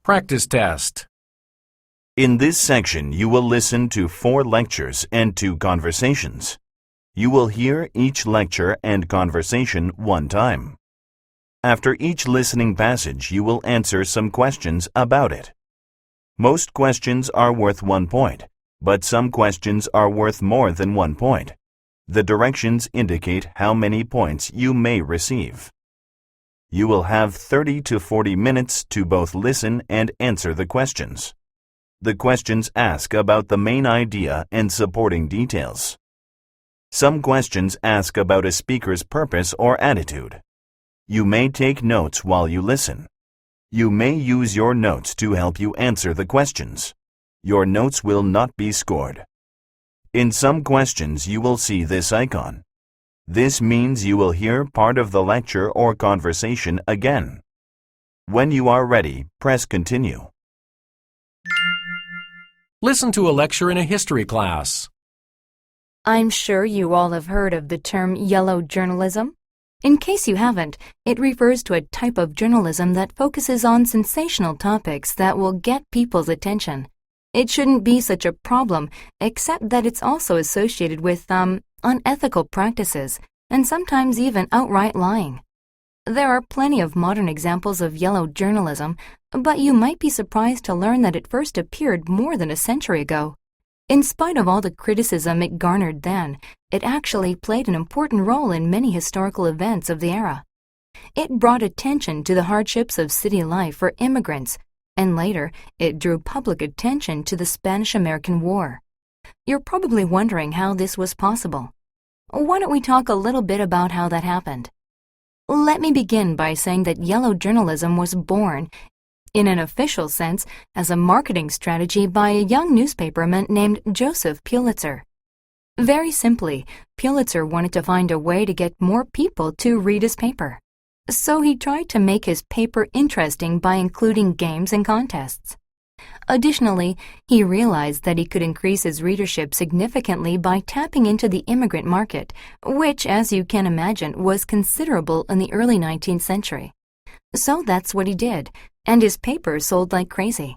Practice test. In this section, you will listen to 4 lectures and 2 conversations. You will hear each lecture and conversation 1 time. After each listening passage, you will answer some questions about it. Most questions are worth 1 point, but some questions are worth more than 1 point. The directions indicate how many points you may receive. You will have 30 to 40 minutes to both listen and answer the questions. The questions ask about the main idea and supporting details. Some questions ask about a speaker's purpose or attitude. You may take notes while you listen. You may use your notes to help you answer the questions. Your notes will not be scored. In some questions, you will see this icon. This means you will hear part of the lecture or conversation again. When you are ready, press Continue. Listen to a lecture in a history class. I'm sure you all have heard of the term yellow journalism. In case you haven't, it refers to a type of journalism that focuses on sensational topics that will get people's attention. It shouldn't be such a problem, except that it's also associated with, unethical practices, and sometimes even outright lying. There are plenty of modern examples of yellow journalism, but you might be surprised to learn that it first appeared more than a century ago. In spite of all the criticism it garnered then, it actually played an important role in many historical events of the era. It brought attention to the hardships of city life for immigrants, and later it drew public attention to the Spanish-American War. You're probably wondering how this was possible. Why don't we talk a little bit about how that happened? Let me begin by saying that yellow journalism was born, in an official sense, as a marketing strategy by a young newspaperman named Joseph Pulitzer. Very simply, Pulitzer wanted to find a way to get more people to read his paper. So he tried to make his paper interesting by including games and contests. Additionally, he realized that he could increase his readership significantly by tapping into the immigrant market, which, as you can imagine, was considerable in the early 19th century. So that's what he did, and his paper sold like crazy.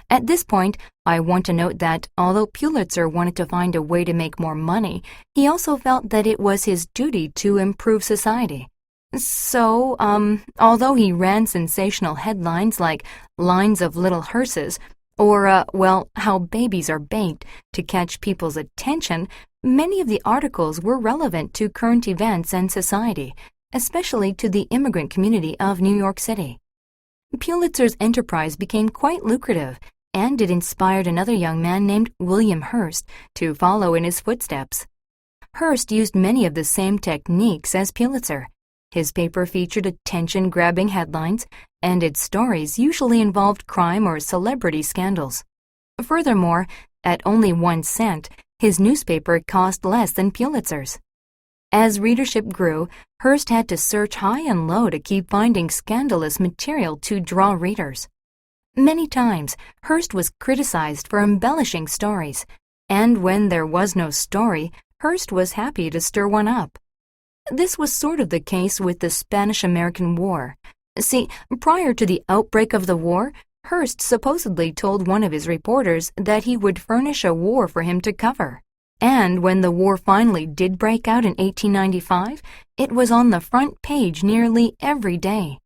At this point, I want to note that although Pulitzer wanted to find a way to make more money, he also felt that it was his duty to improve society. So, although he ran sensational headlines like "Lines of Little Hearses" or, how babies are baked to catch people's attention, many of the articles were relevant to current events and society, especially to the immigrant community of New York City. Pulitzer's enterprise became quite lucrative, and it inspired another young man named William Hearst to follow in his footsteps. Hearst used many of the same techniques as Pulitzer. His paper featured attention-grabbing headlines, and its stories usually involved crime or celebrity scandals. Furthermore, at only 1 cent, his newspaper cost less than Pulitzer's. As readership grew, Hearst had to search high and low to keep finding scandalous material to draw readers. Many times, Hearst was criticized for embellishing stories, and when there was no story, Hearst was happy to stir one up. This was sort of the case with the Spanish-American War. See, prior to the outbreak of the war, Hearst supposedly told one of his reporters that he would furnish a war for him to cover. And when the war finally did break out in 1895, it was on the front page nearly every day.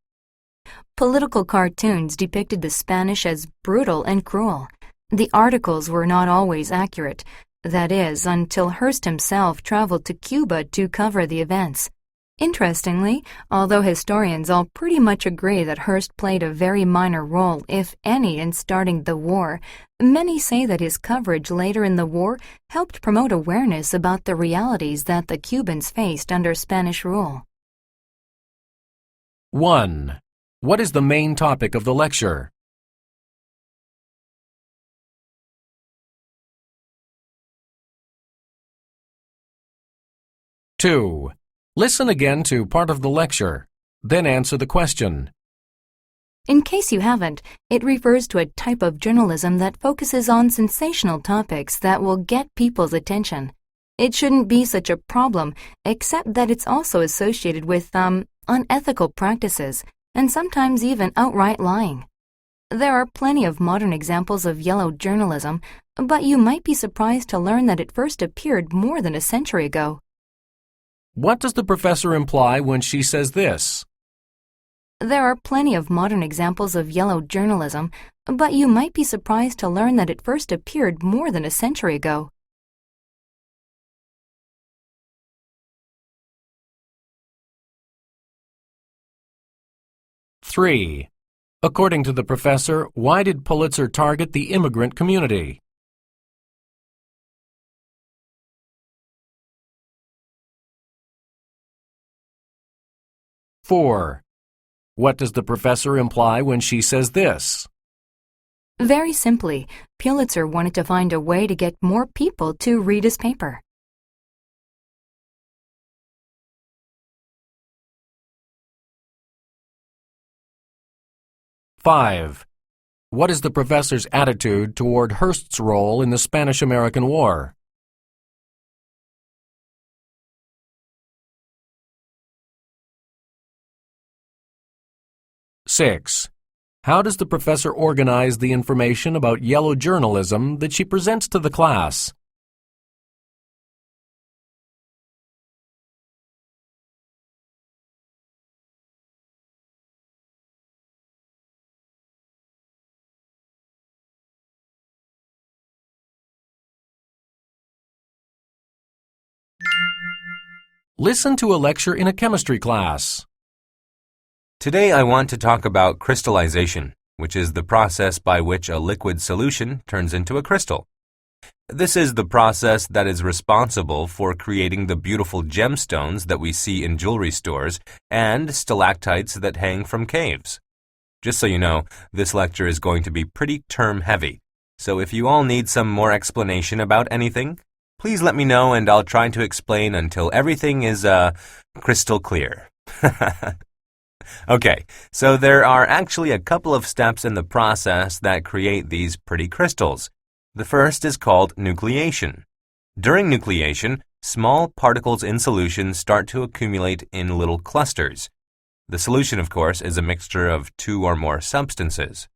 Political cartoons depicted the Spanish as brutal and cruel. The articles were not always accurate. That is, until Hearst himself traveled to Cuba to cover the events. Interestingly, although historians all pretty much agree that Hearst played a very minor role, if any, in starting the war, many say that his coverage later in the war helped promote awareness about the realities that the Cubans faced under Spanish rule. 1. What is the main topic of the lecture? 2. Listen again to part of the lecture, then answer the question. In case you haven't, it refers to a type of journalism that focuses on sensational topics that will get people's attention. It shouldn't be such a problem, except that it's also associated with, unethical practices, and sometimes even outright lying. There are plenty of modern examples of yellow journalism, but you might be surprised to learn that it first appeared more than a century ago. What does the professor imply when she says this? There are plenty of modern examples of yellow journalism, but you might be surprised to learn that it first appeared more than a century ago. Three. According to the professor, why did Pulitzer target the immigrant community? Four. What does the professor imply when she says this? Very simply, Pulitzer wanted to find a way to get more people to read his paper. Five. What is the professor's attitude toward Hearst's role in the Spanish-American War? Six. How does the professor organize the information about yellow journalism that she presents to the class? Listen to a lecture in a chemistry class. Today I want to talk about crystallization, which is the process by which a liquid solution turns into a crystal. This is the process that is responsible for creating the beautiful gemstones that we see in jewelry stores and stalactites that hang from caves. Just so you know, this lecture is going to be pretty term heavy, so if you all need some more explanation about anything, please let me know and I'll try to explain until everything is crystal clear. Okay, so there are actually a couple of steps in the process that create these pretty crystals. The first is called nucleation. During nucleation, small particles in solution start to accumulate in little clusters. The solution, of course, is a mixture of two or more substances.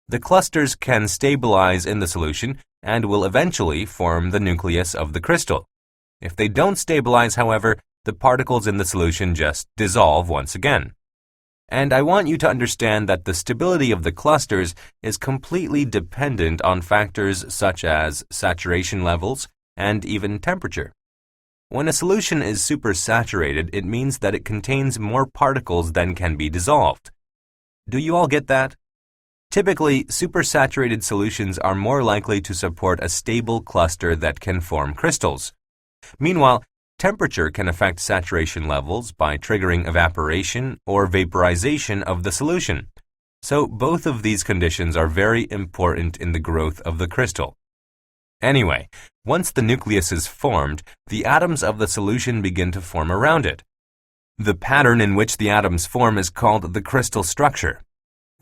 The clusters can stabilize in the solution and will eventually form the nucleus of the crystal. If they don't stabilize, however, the particles in the solution just dissolve once again. And I want you to understand that the stability of the clusters is completely dependent on factors such as saturation levels and even temperature. When a solution is supersaturated, it means that it contains more particles than can be dissolved. Do you all get that? Typically, supersaturated solutions are more likely to support a stable cluster that can form crystals. Meanwhile, temperature can affect saturation levels by triggering evaporation or vaporization of the solution. So both of these conditions are very important in the growth of the crystal. Anyway, once the nucleus is formed, the atoms of the solution begin to form around it. The pattern in which the atoms form is called the crystal structure.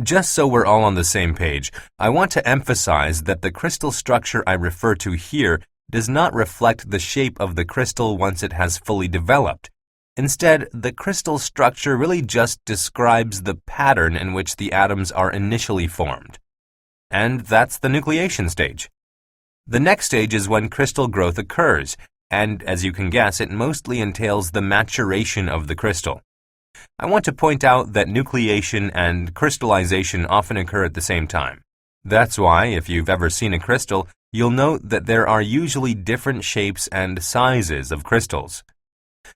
Just so we're all on the same page, I want to emphasize that the crystal structure I refer to here does not reflect the shape of the crystal once it has fully developed. Instead, the crystal structure really just describes the pattern in which the atoms are initially formed. And that's the nucleation stage. The next stage is when crystal growth occurs, and as you can guess, it mostly entails the maturation of the crystal. I want to point out that nucleation and crystallization often occur at the same time. That's why, if you've ever seen a crystal, you'll note that there are usually different shapes and sizes of crystals.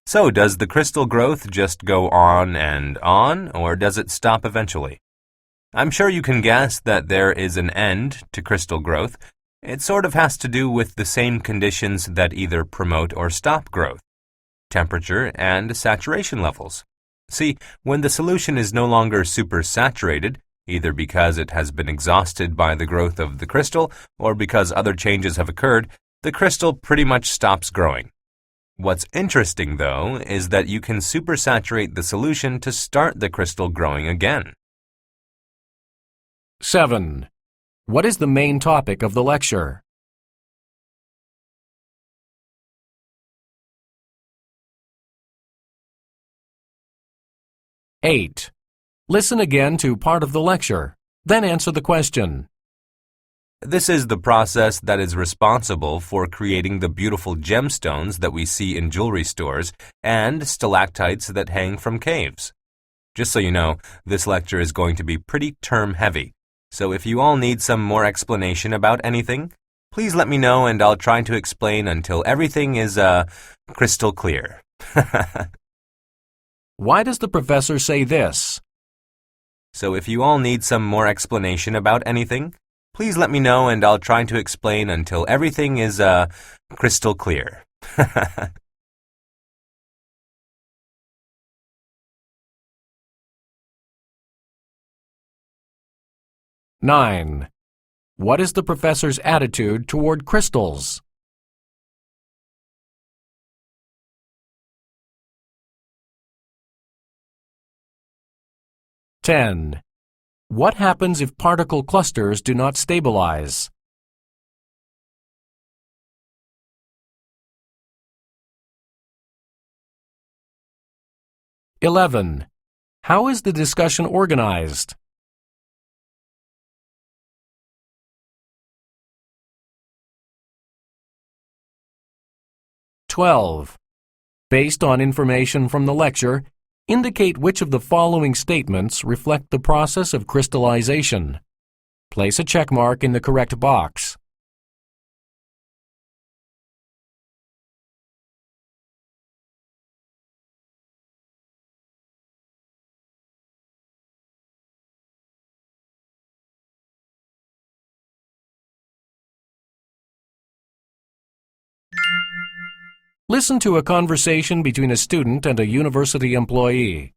So, does the crystal growth just go on, or does it stop eventually? I'm sure you can guess that there is an end to crystal growth. It sort of has to do with the same conditions that either promote or stop growth: temperature and saturation levels. See, when the solution is no longer supersaturated, either because it has been exhausted by the growth of the crystal or because other changes have occurred, the crystal pretty much stops growing. What's interesting, though, is that you can supersaturate the solution to start the crystal growing again. 7. What is the main topic of the lecture? 8. Listen again to part of the lecture, Then answer the question. This is the process that is responsible for creating the beautiful gemstones that we see in jewelry stores and stalactites that hang from caves. Just so you know, this lecture is going to be pretty term-heavy, so if you all need some more explanation about anything, please let me know and I'll try to explain until everything is crystal clear. Why does the professor say this? So if you all need some more explanation about anything, please let me know and I'll try to explain until everything is crystal clear. 9. What is the professor's attitude toward crystals? 10. What happens if particle clusters do not stabilize? 11. How is the discussion organized? 12. Based on information from the lecture, indicate which of the following statements reflect the process of crystallization. Place a check mark in the correct box. Listen to a conversation between a student and a university employee.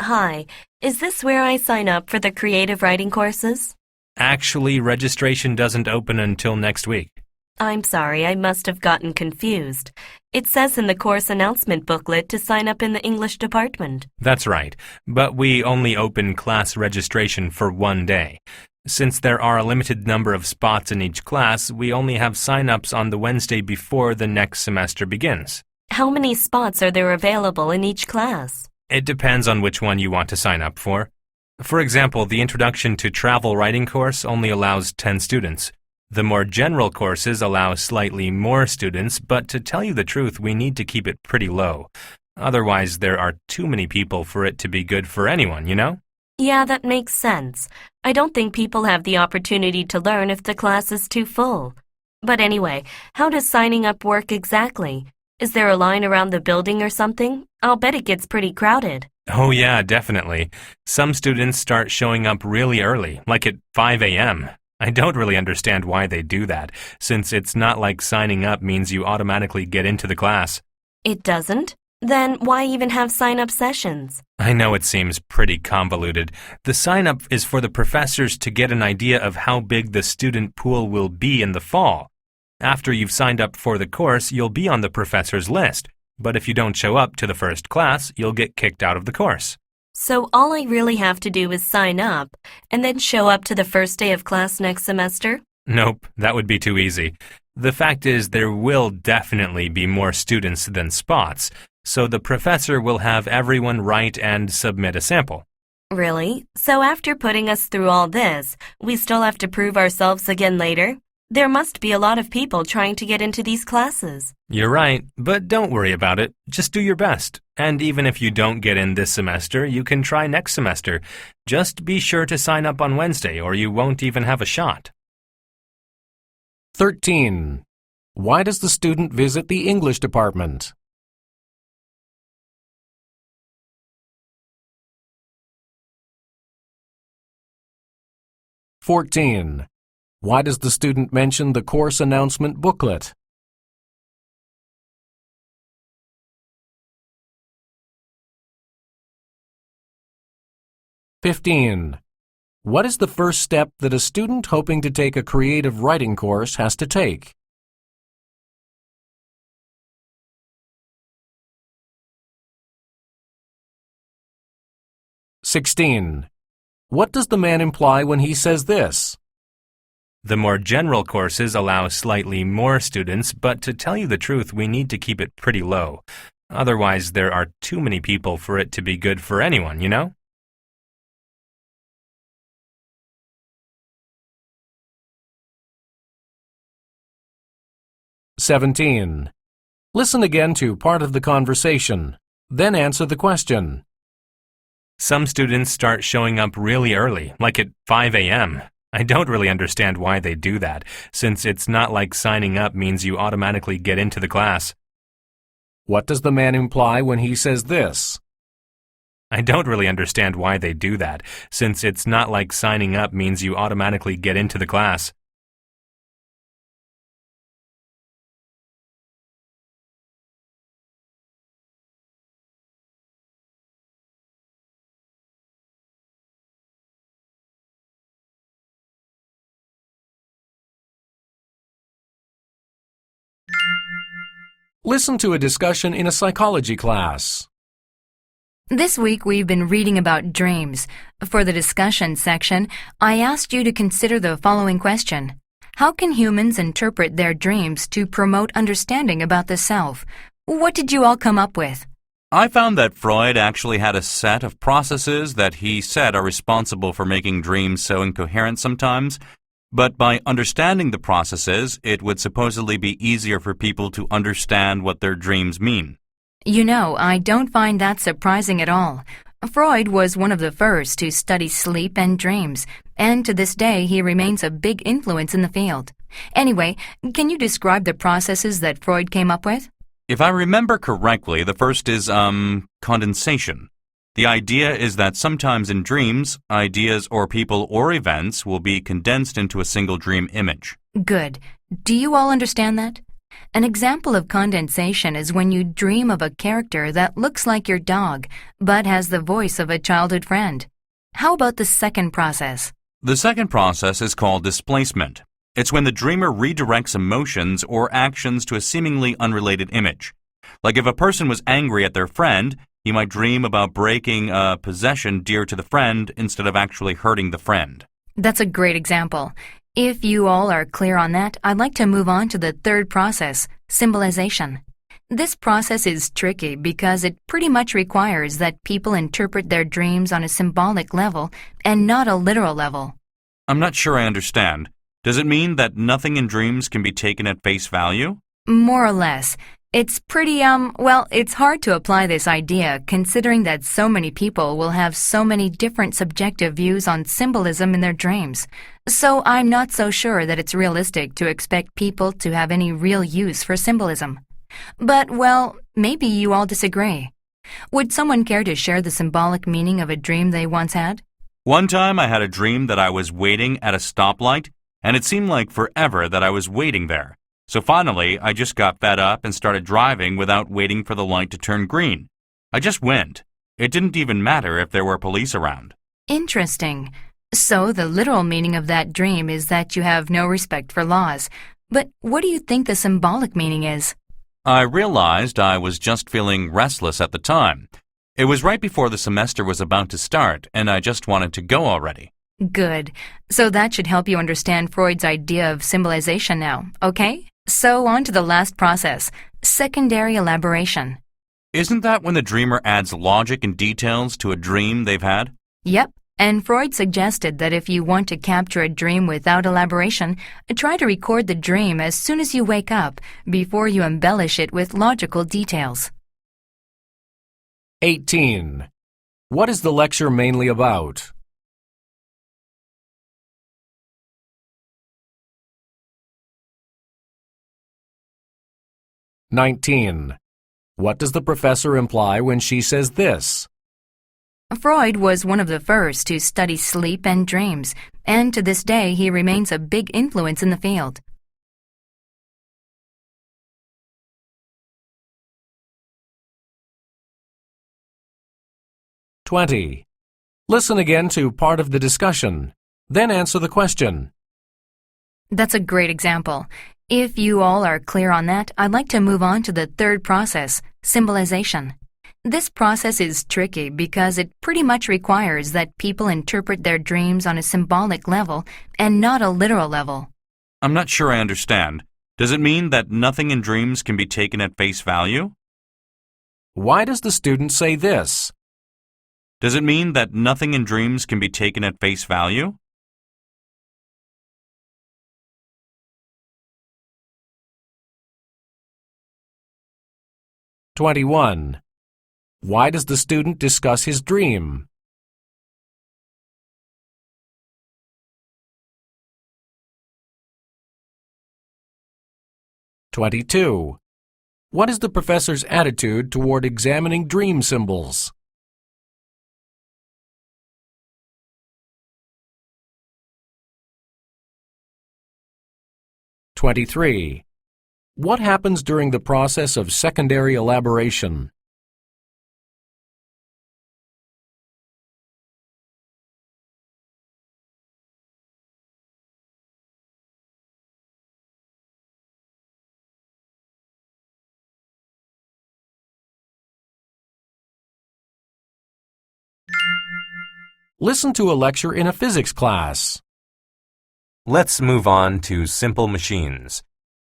Hi, is this where I sign up for the creative writing courses? Actually, registration doesn't open until next week. I'm sorry, I must have gotten confused. It says in the course announcement booklet to sign up in the English department. That's right, but we only open class registration for one day. Since there are a limited number of spots in each class, we only have sign-ups on the Wednesday before the next semester begins. How many spots are there available in each class? It depends on which one you want to sign up for. For example, the Introduction to Travel Writing course only allows 10 students. The more general courses allow slightly more students, but to tell you the truth, we need to keep it pretty low. Otherwise, there are too many people for it to be good for anyone, you know? Yeah, that makes sense. I don't think people have the opportunity to learn if the class is too full. But anyway, how does signing up work exactly? Is there a line around the building or something? I'll bet it gets pretty crowded. Oh yeah, definitely. Some students start showing up really early, like at 5 a.m. I don't really understand why they do that, since it's not like signing up means you automatically get into the class. It doesn't? Then why even have sign-up sessions? I know it seems pretty convoluted. The sign-up is for the professors to get an idea of how big the student pool will be in the fall. After you've signed up for the course, you'll be on the professor's list. But if you don't show up to the first class, you'll get kicked out of the course. So all I really have to do is sign up and then show up to the first day of class next semester? Nope, that would be too easy. The fact is there will definitely be more students than spots, so the professor will have everyone write and submit a sample. Really? So after putting us through all this, we still have to prove ourselves again later? There must be a lot of people trying to get into these classes. You're right, but don't worry about it. Just do your best. And even if you don't get in this semester, you can try next semester. Just be sure to sign up on Wednesday or you won't even have a shot. 13. Why does the student visit the English department? 14. Why does the student mention the course announcement booklet? 15. What is the first step that a student hoping to take a creative writing course has to take? 16. What does the man imply when he says this? The more general courses allow slightly more students, but to tell you the truth, we need to keep it pretty low. Otherwise, there are too many people for it to be good for anyone, you know? 17. Listen again to part of the conversation, then answer the question. Some students start showing up really early, like at 5 a.m. I don't really understand why they do that, since it's not like signing up means you automatically get into the class. What does the man imply when he says this? I don't really understand why they do that, since it's not like signing up means you automatically get into the class. Listen to a discussion in a psychology class. This week we've been reading about dreams. For the discussion section, I asked you to consider the following question. How can humans interpret their dreams to promote understanding about the self? What did you all come up with? I found that Freud actually had a set of processes that he said are responsible for making dreams so incoherent sometimes, but by understanding the processes, it would supposedly be easier for people to understand what their dreams mean. You know, I don't find that surprising at all. Freud was one of the first to study sleep and dreams, and to this day he remains a big influence in the field. Anyway, can you describe the processes that Freud came up with? If I remember correctly, the first is, condensation. The idea is that sometimes in dreams, ideas or people or events will be condensed into a single dream image. Good. Do you all understand that? An example of condensation is when you dream of a character that looks like your dog, but has the voice of a childhood friend. How about the second process? The second process is called displacement. It's when the dreamer redirects emotions or actions to a seemingly unrelated image. Like if a person was angry at their friend, he might dream about breaking a possession dear to the friend instead of actually hurting the friend. That's a great example. If you all are clear on that, I'd like to move on to the third process, symbolization. This process is tricky because it pretty much requires that people interpret their dreams on a symbolic level and not a literal level. I'm not sure I understand. Does it mean that nothing in dreams can be taken at face value? More or less. It's pretty, it's hard to apply this idea considering that so many people will have so many different subjective views on symbolism in their dreams. So I'm not so sure that it's realistic to expect people to have any real use for symbolism. But, maybe you all disagree. Would someone care to share the symbolic meaning of a dream they once had? One time I had a dream that I was waiting at a stoplight, and it seemed like forever that I was waiting there. So finally, I just got fed up and started driving without waiting for the light to turn green. I just went. It didn't even matter if there were police around. Interesting. So the literal meaning of that dream is that you have no respect for laws. But what do you think the symbolic meaning is? I realized I was just feeling restless at the time. It was right before the semester was about to start, and I just wanted to go already. Good. So that should help you understand Freud's idea of symbolization now, okay? So on to the last process, secondary elaboration. Isn't that when the dreamer adds logic and details to a dream they've had? Yep, and Freud suggested that if you want to capture a dream without elaboration, try to record the dream as soon as you wake up, before you embellish it with logical details. 18. What is the lecture mainly about? (19) What does the professor imply when she says this? Freud was one of the first to study sleep and dreams, and to this day he remains a big influence in the field. 20. Listen again to part of the discussion, then answer the question. That's a great example. If you all are clear on that, I'd like to move on to the third process, symbolization. This process is tricky because it pretty much requires that people interpret their dreams on a symbolic level and not a literal level. I'm not sure I understand. Does it mean that nothing in dreams can be taken at face value? Why does the student say this? Does it mean that nothing in dreams can be taken at face value? 21. Why does the student discuss his dream? 22. What is the professor's attitude toward examining dream symbols? 23. What happens during the process of secondary elaboration? 'Listen to a lecture in a physics class. Let's move on to simple machines.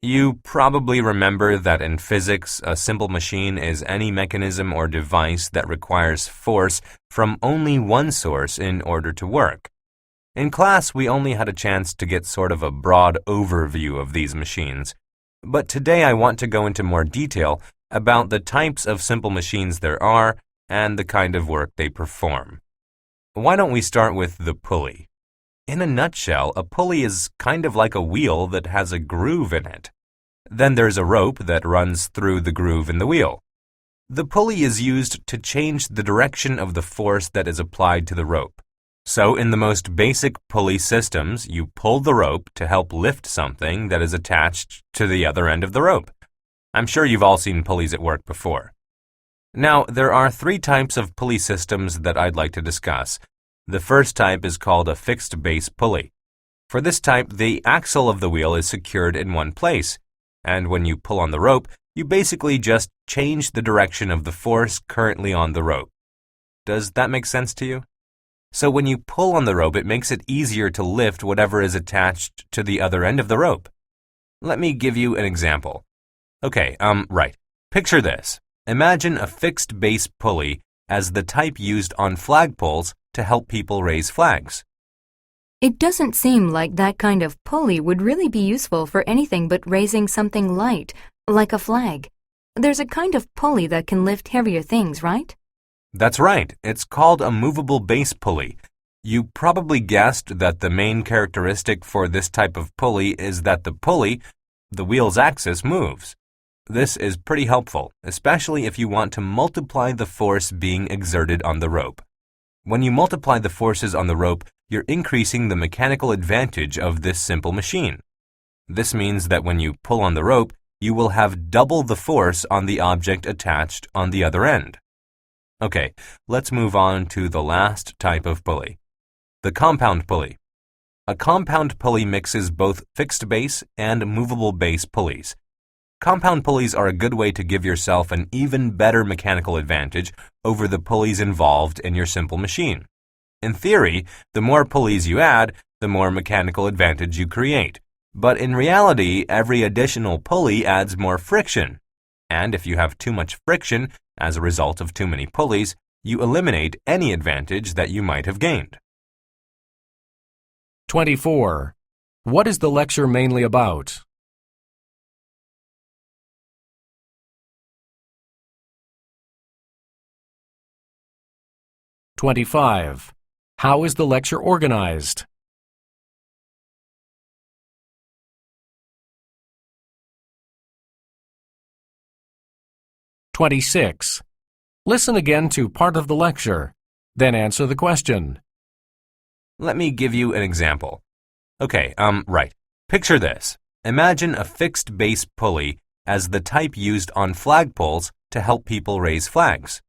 You probably remember that in physics, a simple machine is any mechanism or device that requires force from only one source in order to work. In class, we only had a chance to get sort of a broad overview of these machines. But today I want to go into more detail about the types of simple machines there are and the kind of work they perform. Why don't we start with the pulley? In a nutshell, a pulley is kind of like a wheel that has a groove in it. Then there's a rope that runs through the groove in the wheel. The pulley is used to change the direction of the force that is applied to the rope. So in the most basic pulley systems, you pull the rope to help lift something that is attached to the other end of the rope. I'm sure you've all seen pulleys at work before. Now, there are three types of pulley systems that I'd like to discuss. The first type is called a fixed base pulley. For this type, the axle of the wheel is secured in one place, and when you pull on the rope, you basically just change the direction of the force currently on the rope. Does that make sense to you? So when you pull on the rope, it makes it easier to lift whatever is attached to the other end of the rope. Let me give you an example. Okay, right. Picture this. Imagine a fixed base pulley as the type used on flagpoles to help people raise flags. It doesn't seem like that kind of pulley would really be useful for anything but raising something light, like a flag. There's a kind of pulley that can lift heavier things, right? That's right. It's called a movable base pulley. You probably guessed that the main characteristic for this type of pulley is that the pulley, the wheel's axis, moves. This is pretty helpful, especially if you want to multiply the force being exerted on the rope. When you multiply the forces on the rope, you're increasing the mechanical advantage of this simple machine. This means that when you pull on the rope, you will have double the force on the object attached on the other end. Okay, let's move on to the last type of pulley, the compound pulley. A compound pulley mixes both fixed base and movable base pulleys. Compound pulleys are a good way to give yourself an even better mechanical advantage over the pulleys involved in your simple machine. In theory, the more pulleys you add, the more mechanical advantage you create. But in reality, every additional pulley adds more friction. And if you have too much friction as a result of too many pulleys, you eliminate any advantage that you might have gained. 24. What is the lecture mainly about? 25. How is the lecture organized? 26. Listen again to part of the lecture, then answer the question. Let me give you an example. Okay, right. Picture this. Imagine a fixed base pulley as the type used on flagpoles to help people raise flags.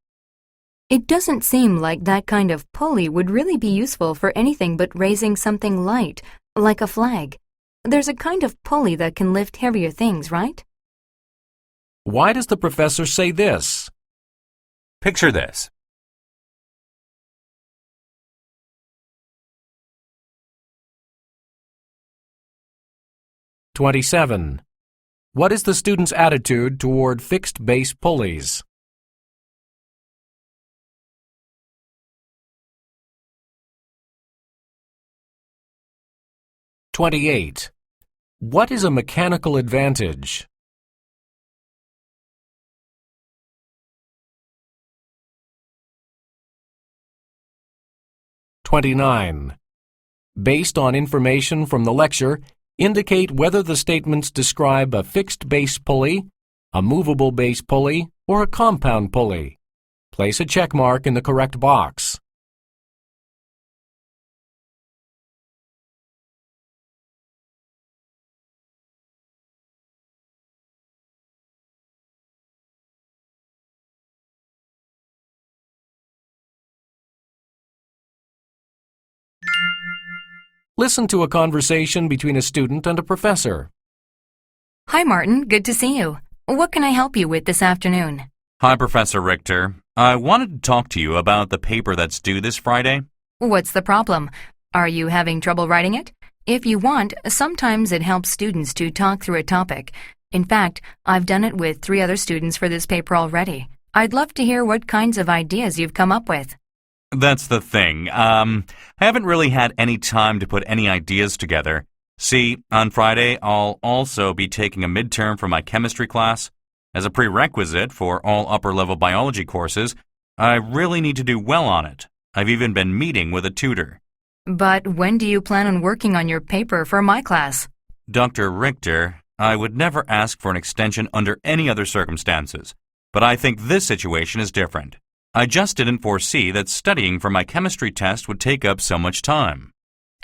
It doesn't seem like that kind of pulley would really be useful for anything but raising something light, like a flag. There's a kind of pulley that can lift heavier things, right? Why does the professor say this? Picture this. "27. What is the student's attitude toward fixed base pulleys? 28. What is a mechanical advantage? 29. Based on information from the lecture, indicate whether the statements describe a fixed base pulley, a movable base pulley, or a compound pulley. Place a check mark in the correct box. Listen to a conversation between a student and a professor. Hi, Martin. Good to see you. What can I help you with this afternoon? Hi, Professor Richter. I wanted to talk to you about the paper that's due this Friday. What's the problem? Are you having trouble writing it? If you want, sometimes it helps students to talk through a topic. In fact, I've done it with 3 other students for this paper already. I'd love to hear what kinds of ideas you've come up with. That's the thing. I haven't really had any time to put any ideas together. See, on Friday, I'll also be taking a midterm for my chemistry class. As a prerequisite for all upper-level biology courses, I really need to do well on it. I've even been meeting with a tutor. But when do you plan on working on your paper for my class? Dr. Richter, I would never ask for an extension under any other circumstances, but I think this situation is different. I just didn't foresee that studying for my chemistry test would take up so much time.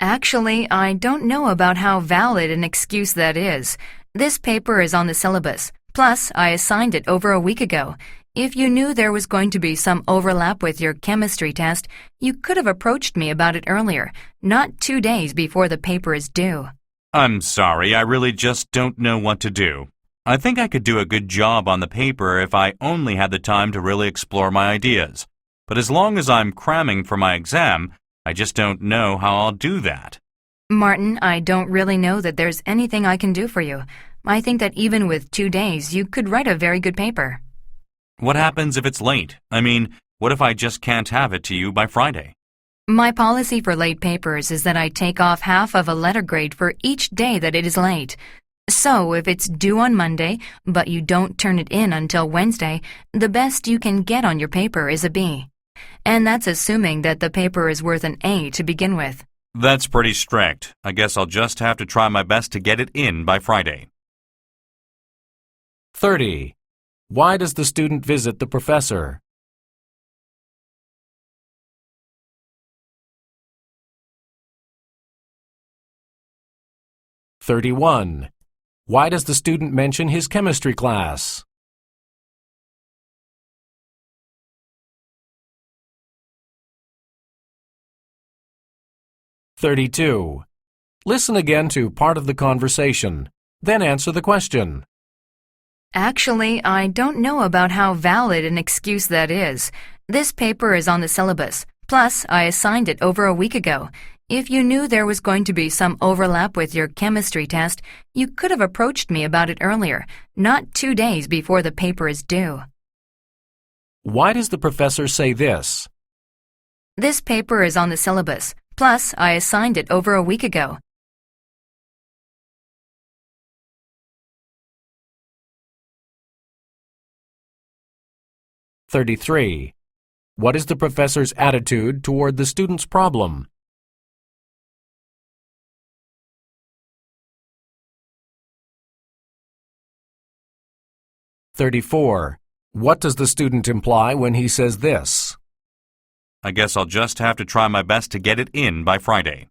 Actually, I don't know about how valid an excuse that is. This paper is on the syllabus. Plus, I assigned it over a week ago. If you knew there was going to be some overlap with your chemistry test, you could have approached me about it earlier, not 2 days before the paper is due. I'm sorry, I really just don't know what to do. I think I could do a good job on the paper if I only had the time to really explore my ideas. But as long as I'm cramming for my exam, I just don't know how I'll do that. Martin, I don't really know that there's anything I can do for you. I think that even with 2 days, you could write a very good paper. What happens if it's late? I mean, what if I just can't have it to you by Friday? My policy for late papers is that I take off half of a letter grade for each day that it is late. So, if it's due on Monday, but you don't turn it in until Wednesday, the best you can get on your paper is a B. And that's assuming that the paper is worth an A to begin with. That's pretty strict. I guess I'll just have to try my best to get it in by Friday. 30. Why does the student visit the professor? (31) Why does the student mention his chemistry class? 32. Listen again to part of the conversation, then answer the question. Actually, I don't know about how valid an excuse that is. This paper is on the syllabus. Plus, I assigned it over a week ago. If you knew there was going to be some overlap with your chemistry test, you could have approached me about it earlier, not 2 days before the paper is due. Why does the professor say this? This paper is on the syllabus. Plus, I assigned it over a week ago. 33. What is the professor's attitude toward the student's problem? 34. What does the student imply when he says this? I guess I'll just have to try my best to get it in by Friday.